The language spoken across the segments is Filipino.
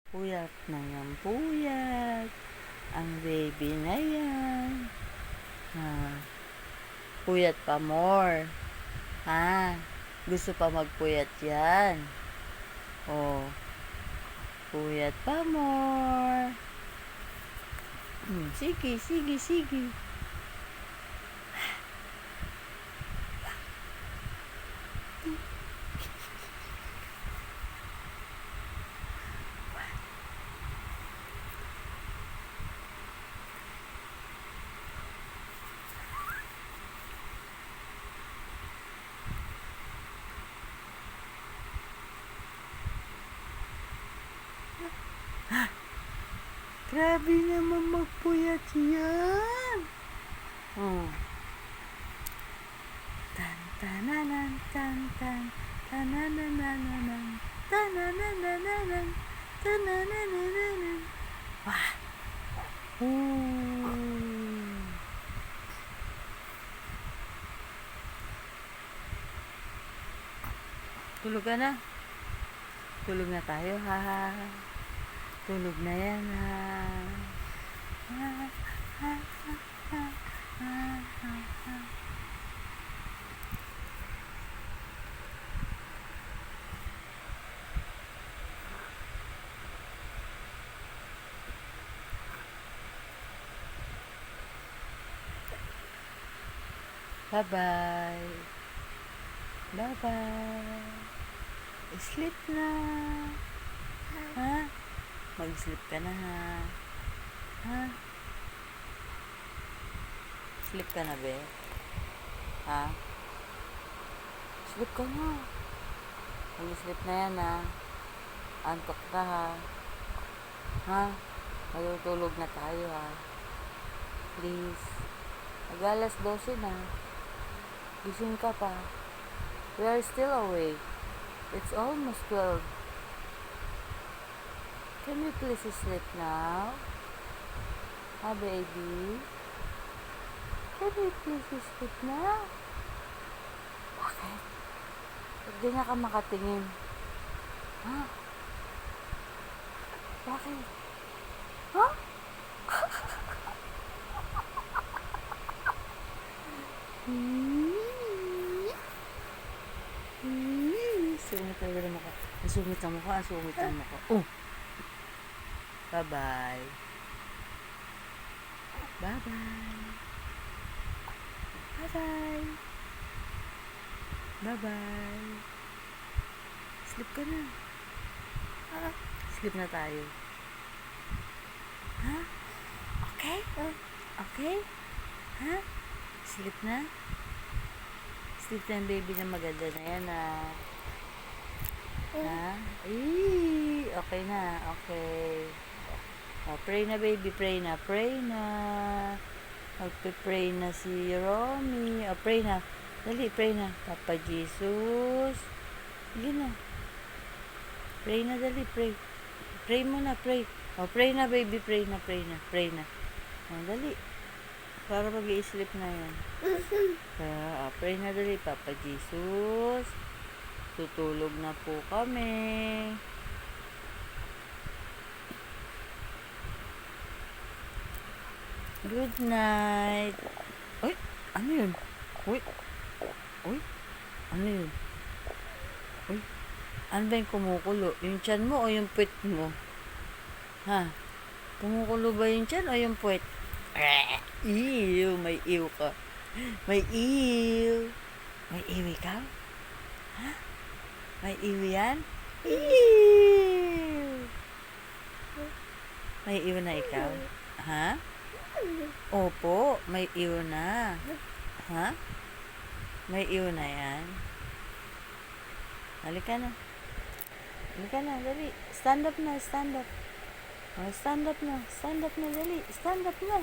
Puyat na ng puyat ang baby na yan. Puyat pa more. Gusto pa magpuyat yan. Puyat pa more. Sige, sige, sige. Grabe naman magpuyat yan. Tan tananan tan tan tananananan tananananan tananananan. Wah. Tulog ka na. Tulog na tayo, ha. Tulog na yan, ha. Bye-bye. Bye-bye. Sleep na. Mag-sleep ka na, ha. Sleep ka na, be. Sleep ka na. Mag-sleep na yan, ha. Antok ka, ha. Matutulog na tayo, ha. Please. Mag-alas 12 na. Gising ka pa. We are still awake. It's almost 12. Can we please sleep now? Baby? Can we please sleep now? Bakit? Hindi na ka makatingin. Bakit? Sungit talaga naman ka. Sungit ang mukha. Bye-bye. Bye-bye. Bye-bye. Bye-bye. Sleep ka na. Sleep na tayo. Okay? Okay? Sleep na? Sleep na yung baby na maganda na yan, okay na. Okay. Pray na, baby. Pray na. Magpe-pray na si Romy. Pray na. Dali, pray na. Papa Jesus. Sige na. Pray na, dali. Pray. Pray muna, pray. Pray na, baby. Pray na. Dali. Para mag-i-sleep na yan. Pray na, dali. Papa Jesus. Tutulog na po kami. Good night. Uy, ano yun? Uy, ano yun? Uy, ano ba yung kumukulo? Yung tiyan mo o yung puwet mo? Kumukulo ba yung tiyan o yung puwet? May ew ka. May ew. May ew ikaw? May ew yan? Ew. May ew na ikaw? Opo, may ew na. May ew na yan. Halika na, dali. Stand up na. Stand up na, dali. Stand up na.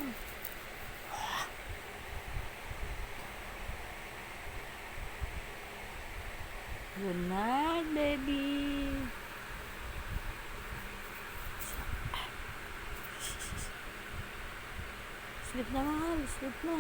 Good night, baby. Sleep na, mahal. Sleep na.